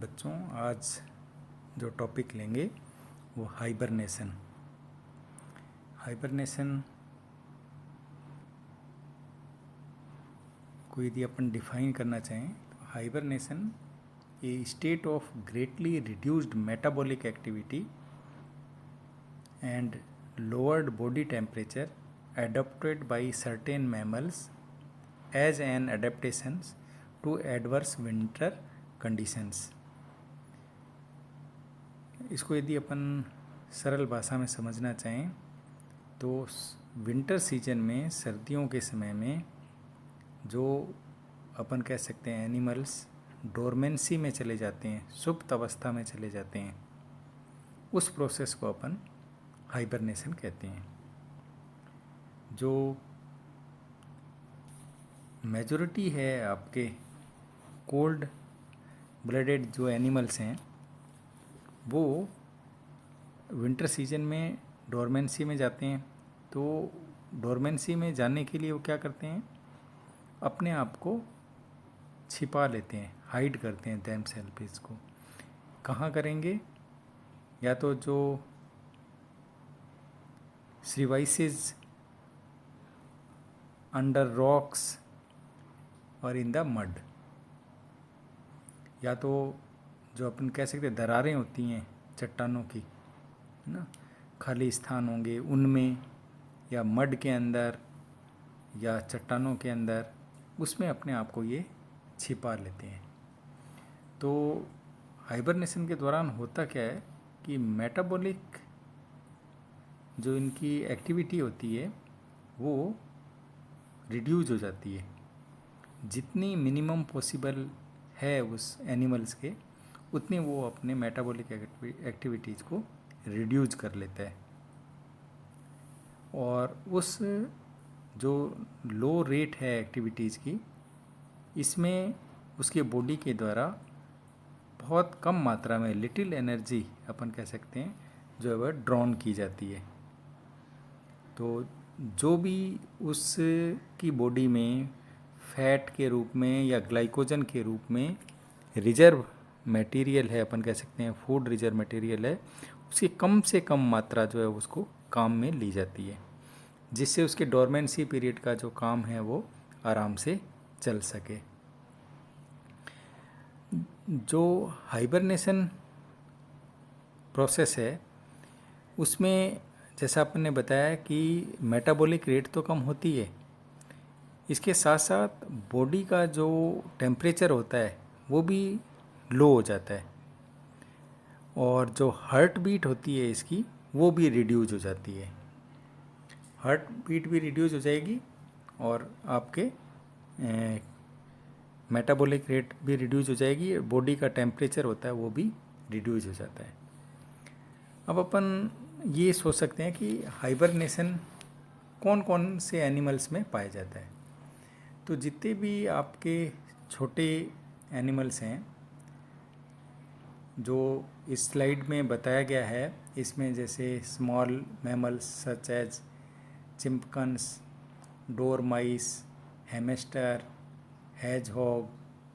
बच्चों, आज जो टॉपिक लेंगे वो हाइबरनेशन को यदि अपन डिफाइन करना चाहें तो hibernation A state of greatly reduced metabolic activity and lowered body temperature adopted by certain mammals as an adaptation to adverse winter conditions। इसको यदि अपन सरल भाषा में समझना चाहें तो विंटर सीजन में, सर्दियों के समय में जो अपन कह सकते हैं एनिमल्स डोरमेंसी में चले जाते हैं, सुप्त अवस्था में चले जाते हैं, उस प्रोसेस को अपन हाइबरनेशन कहते हैं। जो मेजॉरिटी है आपके कोल्ड ब्लडेड जो एनिमल्स हैं वो विंटर सीजन में डोरमेंसी में जाते हैं। तो डोरमेंसी में जाने के लिए वो क्या करते हैं, अपने आप को छिपा लेते हैं, हाइड करते हैं देमसेल्फ। इसको कहाँ करेंगे? या तो जो क्रीवाइसेस अंडर रॉक्स और इन द मड, या तो जो अपन कह सकते हैं दरारें होती हैं चट्टानों की, है ना, खाली स्थान होंगे उनमें, या मड के अंदर या चट्टानों के अंदर, उसमें अपने आप को ये छिपा लेते हैं। तो हाइबरनेशन के दौरान होता क्या है कि मेटाबॉलिक जो इनकी एक्टिविटी होती है वो रिड्यूस हो जाती है। जितनी मिनिमम पॉसिबल है उस एनिमल्स के, उतनी वो अपने मेटाबॉलिक एक्टिविटीज़ को रिड्यूस कर लेता है। और उस जो लो रेट है एक्टिविटीज़ की, इसमें उसके बॉडी के द्वारा बहुत कम मात्रा में लिटिल एनर्जी अपन कह सकते हैं जो है वह ड्रॉन की जाती है। तो जो भी उसकी बॉडी में फैट के रूप में या ग्लाइकोजन के रूप में रिजर्व मटेरियल है, अपन कह सकते हैं फूड रिजर्व मटेरियल है, उसकी कम से कम मात्रा जो है उसको काम में ली जाती है, जिससे उसके डोरमेंसी पीरियड का जो काम है वो आराम से चल सके। जो हाइबरनेशन प्रोसेस है उसमें जैसा अपन ने बताया कि मेटाबॉलिक रेट तो कम होती है, इसके साथ साथ बॉडी का जो टेम्परेचर होता है वो भी लो हो जाता है, और जो हार्ट बीट होती है इसकी वो भी रिड्यूस हो जाती है। हार्ट बीट भी रिड्यूस हो जाएगी और आपके मेटाबॉलिक रेट भी रिड्यूस हो जाएगी, बॉडी का टेम्परेचर होता है वो भी रिड्यूस हो जाता है। अब अपन ये सोच सकते हैं कि हाइबरनेशन कौन कौन से एनिमल्स में पाया जाता है। तो जितने भी आपके छोटे एनिमल्स हैं जो इस स्लाइड में बताया गया है, इसमें जैसे small mammals such as chipmunks, dormice, hamster, hedgehog,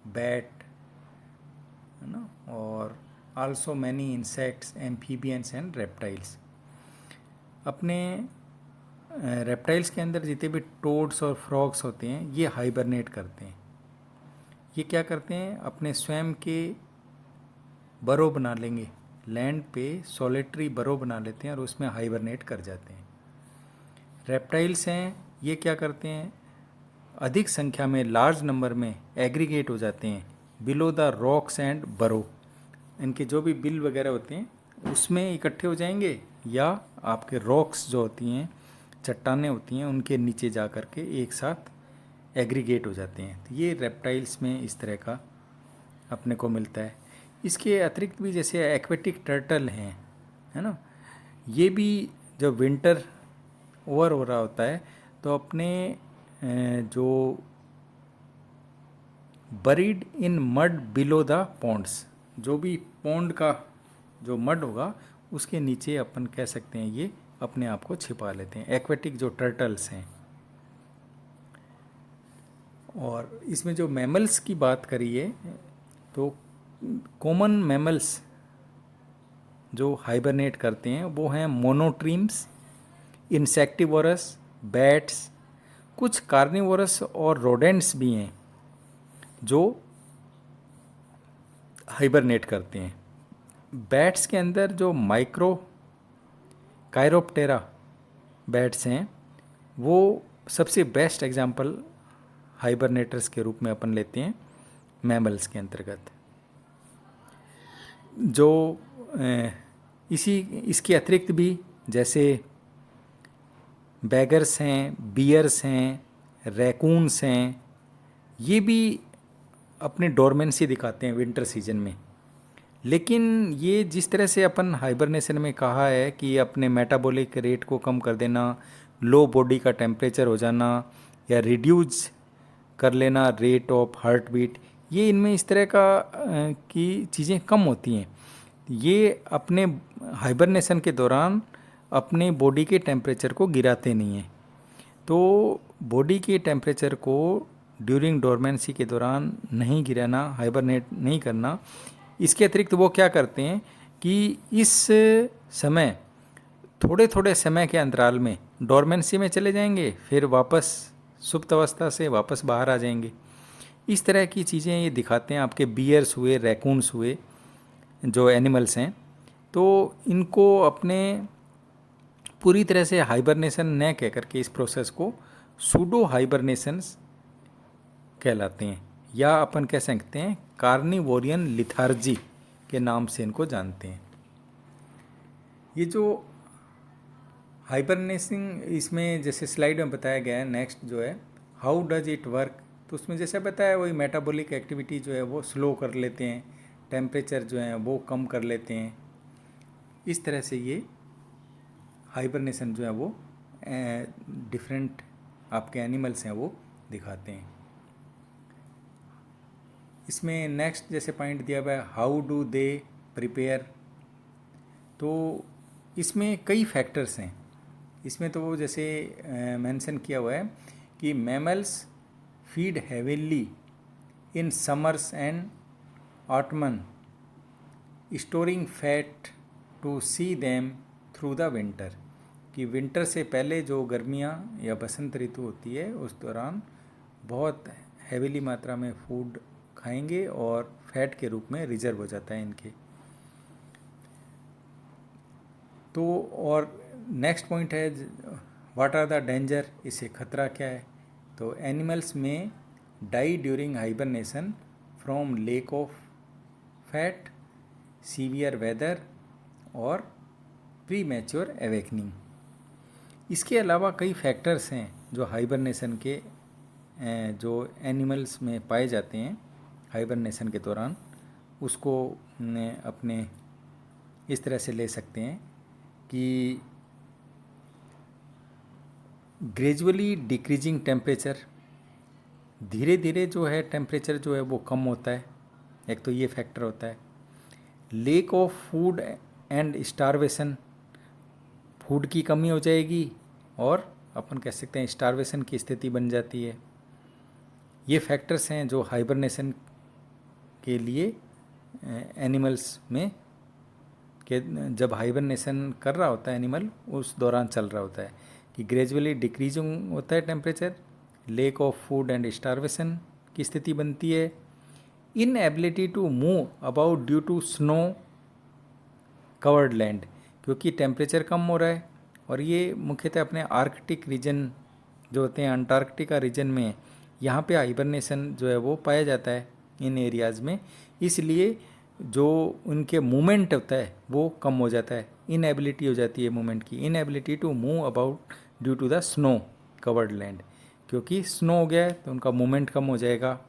bat, है ना, और also many insects, amphibians and reptiles. अपने रेप्टाइल्स के अंदर जितने भी टोड्स और फ्रॉग्स होते हैं ये हाइबरनेट करते हैं। ये क्या करते हैं, अपने स्वयं के बरो बना लेंगे, लैंड पे सॉलिटरी बरो बना लेते हैं और उसमें हाइबरनेट कर जाते हैं। रेप्टाइल्स हैं, ये क्या करते हैं, अधिक संख्या में लार्ज नंबर में एग्रीगेट हो जाते हैं बिलो द रॉक्स एंड बरो। इनके जो भी बिल वगैरह होते हैं उसमें इकट्ठे हो जाएंगे, या आपके रॉक्स जो होती हैं, चट्टानें होती हैं, उनके नीचे जा कर के एक साथ एग्रीगेट हो जाते हैं। तो ये रेप्टाइल्स में इस तरह का अपने को मिलता है। इसके अतिरिक्त भी जैसे एक्वेटिक टर्टल हैं, है ना, ये भी जब विंटर ओवर हो रहा होता है तो अपने जो buried in mud below the ponds, जो भी पॉन्ड का जो मड होगा उसके नीचे अपन कह सकते हैं ये अपने आप को छिपा लेते हैं, एक्वेटिक जो टर्टल्स हैं। और इसमें जो मैमल्स की बात करी है तो कॉमन मैमल्स जो हाइबरनेट करते हैं वो हैं मोनोट्रीम्स, इंसेक्टिवोरस, बैट्स, कुछ कार्निवोरस और रोडेंट्स भी हैं जो हाइबरनेट करते हैं। बैट्स के अंदर जो माइक्रो कायरोप्टेरा बैट्स हैं वो सबसे बेस्ट एग्जाम्पल हाइबरनेटर्स के रूप में अपन लेते हैं मैमल्स के अंतर्गत। जो इसके अतिरिक्त भी जैसे बैगर्स हैं, बियर्स हैं, रैकून्स हैं, ये भी अपने डोरमेंसी दिखाते हैं विंटर सीजन में। लेकिन ये जिस तरह से अपन हाइबरनेशन में कहा है कि अपने मेटाबॉलिक रेट को कम कर देना, लो बॉडी का टेम्परेचर हो जाना या रिड्यूस कर लेना रेट ऑफ हार्ट बीट, ये इनमें इस तरह की चीज़ें कम होती हैं। ये अपने हाइबरनेशन के दौरान अपने बॉडी के टेम्परेचर को गिराते नहीं हैं। तो बॉडी के टेम्परेचर को ड्यूरिंग डोरमेंसी के दौरान नहीं गिराना, हाइबरनेट नहीं करना। इसके अतिरिक्त वो क्या करते हैं कि इस समय थोड़े थोड़े समय के अंतराल में डोरमेंसी में चले जाएंगे, फिर वापस सुप्त अवस्था से वापस बाहर आ जाएंगे। इस तरह की चीज़ें ये दिखाते हैं। आपके बियर्स हुए, रैकून्स हुए, जो एनिमल्स हैं, तो इनको अपने पूरी तरह से हाइबरनेशन न कह करके इस प्रोसेस को सूडो हाइबरनेशंस कहलाते हैं, या अपन कह सकते हैं कार्निवोरियन लिथार्जी के नाम से इनको जानते हैं। ये जो हाइबरनेसिंग इसमें जैसे स्लाइड में बताया गया है, नेक्स्ट जो है हाउ डज इट वर्क, तो उसमें जैसे बताया वही मेटाबॉलिक एक्टिविटी जो है वो स्लो कर लेते हैं, टेम्परेचर जो है वो कम कर लेते हैं। इस तरह से ये हाइबरनेशन जो है वो डिफरेंट आपके एनिमल्स हैं वो दिखाते हैं। इसमें नेक्स्ट जैसे पॉइंट दिया हुआ है हाउ डू दे प्रिपेयर, तो इसमें कई फैक्टर्स हैं। इसमें तो वो जैसे मेंशन किया हुआ है कि mammals feed heavily in summers and autumn, storing fat to see them through the winter, कि विंटर से पहले जो गर्मियाँ या बसंत ऋतु होती है उस दौरान बहुत हेविली मात्रा में फूड खाएंगे और फैट के रूप में रिजर्व हो जाता है इनके। तो और नेक्स्ट पॉइंट है व्हाट आर द डेंजर, इससे खतरा क्या है। तो एनिमल्स में die during hibernation from lack of fat, severe weather और प्री मैच्योर एवेकनिंग। इसके अलावा कई फैक्टर्स हैं जो हाइबरनेशन के जो एनिमल्स में पाए जाते हैं हाइबरनेशन के दौरान, उसको अपने इस तरह से ले सकते हैं कि ग्रेजुअली डिक्रीजिंग टेम्परेचर, धीरे धीरे जो है टेम्परेचर जो है वो कम होता है, एक तो ये फैक्टर होता है। Lake of food and starvation, food की कमी हो जाएगी और अपन कह सकते हैं स्टारवेशन की स्थिति बन जाती है। ये फैक्टर्स हैं जो हाइबरनेशन के लिए एनिमल्स में कि जब हाइबरनेशन कर रहा होता है एनिमल उस दौरान चल रहा होता है कि ग्रेजुअली डिक्रीजिंग होता है temperature, lack of food and starvation की स्थिति बनती है, inability to move about due to snow covered land, क्योंकि टेम्परेचर कम हो रहा है और ये मुख्यतः अपने आर्कटिक रीजन जो होते हैं, अंटार्कटिका रीजन में यहाँ पे हाइबरनेशन जो है वो पाया जाता है इन एरियाज़ में, इसलिए जो उनके मूवमेंट होता है वो कम हो जाता है, इनएबिलिटी हो जाती है मूवमेंट की, inability to move about due to the snow covered land, क्योंकि स्नो हो गया है तो उनका मूवमेंट कम हो जाएगा,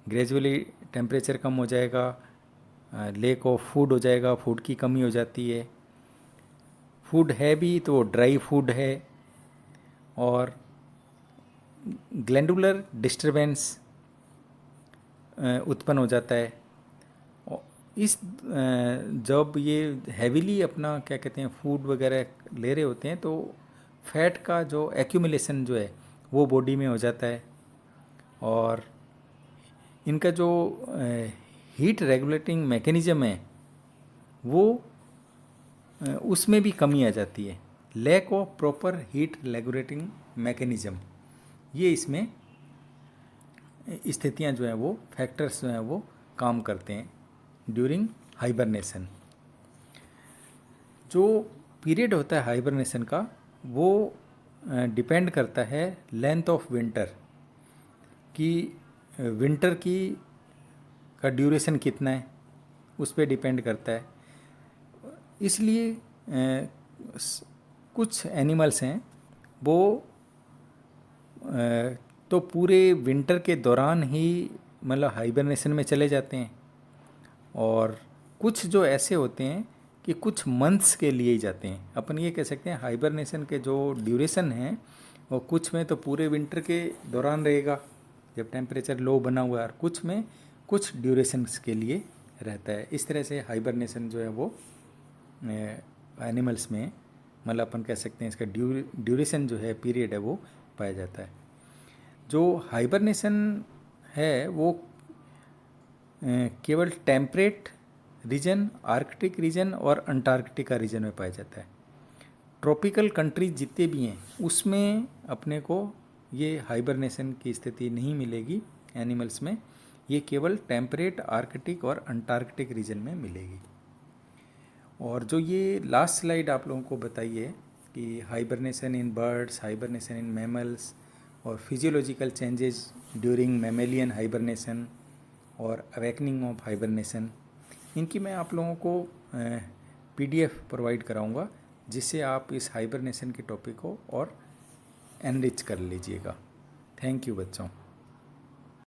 ग्रेजुअली टेम्परेचर कम हो जाएगा, लेक ऑफ फूड हो जाएगा, फूड की कमी हो जाती है, फूड है भी तो ड्राई फूड है, और ग्लैंडुलर डिस्टरबेंस उत्पन्न हो जाता है। इस जब ये हैवीली अपना क्या कहते हैं फूड वगैरह ले रहे होते हैं तो फैट का जो एक्यूमुलेशन जो है वो बॉडी में हो जाता है, और इनका जो हीट रेगुलेटिंग मैकेनिज्म है वो उसमें भी कमी आ जाती है। Lack of proper heat regulating mechanism, ये इसमें स्थितियां जो हैं वो, फैक्टर्स जो हैं वो काम करते हैं ड्यूरिंग हाइबरनेशन। जो पीरियड होता है हाइबरनेशन का वो डिपेंड करता है लेंथ ऑफ विंटर कि विंटर की का ड्यूरेशन कितना है, उस पर डिपेंड करता है। इसलिए कुछ एनिमल्स हैं वो तो पूरे विंटर के दौरान ही मतलब हाइबरनेशन में चले जाते हैं, और कुछ जो ऐसे होते हैं कि कुछ मंथ्स के लिए ही जाते हैं। अपन ये कह सकते हैं हाइबरनेशन के जो ड्यूरेशन है वो कुछ में तो पूरे विंटर के दौरान रहेगा जब टेम्परेचर लो बना हुआ है, और कुछ में कुछ ड्यूरेशंस के लिए रहता है। इस तरह से हाइबरनेशन जो है वो एनिमल्स में मतलब अपन कह सकते हैं इसका ड्यूरेशन जो है, पीरियड है, वो पाया जाता है। जो हाइबरनेशन है वो केवल टेम्परेट रीजन, आर्कटिक रीजन और अंटार्कटिका रीजन में पाया जाता है। ट्रॉपिकल कंट्रीज जितने भी हैं उसमें अपने को ये हाइबरनेशन की स्थिति नहीं मिलेगी एनिमल्स में, ये केवल टेम्परेट, आर्कटिक और अंटार्कटिक रीजन में मिलेगी। और जो ये लास्ट स्लाइड आप लोगों को बताइए कि hibernation in birds, hibernation in mammals और physiological changes during mammalian hibernation और अवेकनिंग ऑफ हाइबरनेशन, इनकी मैं आप लोगों को PDF प्रोवाइड कराऊंगा, जिससे आप इस हाइबरनेशन के टॉपिक को और एनरिच कर लीजिएगा। थैंक यू बच्चों।